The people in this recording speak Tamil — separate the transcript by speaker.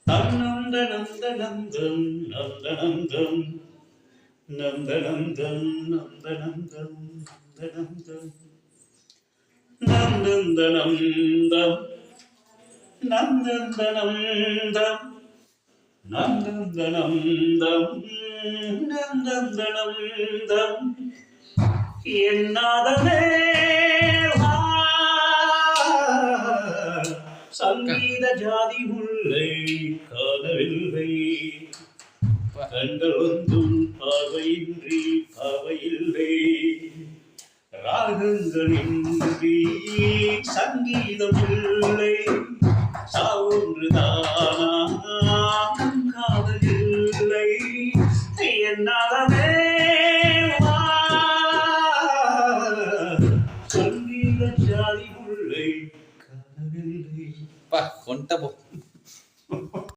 Speaker 1: நந்தனந்தனந்தம் நந்தனந்தம் நந்தனந்தம் நந்தனந்தம் நந்தனந்தம் நந்தனந்தம் நந்தனந்தம் நந்தனந்தம் என்னாதமே சங்கீத ஜாதி உள்ளே காணவில்லை கண்கள் ஒன்றும் பார்வையின்றி பார்வையில்லை ராகங்களின்றி சங்கீதம் இல்லை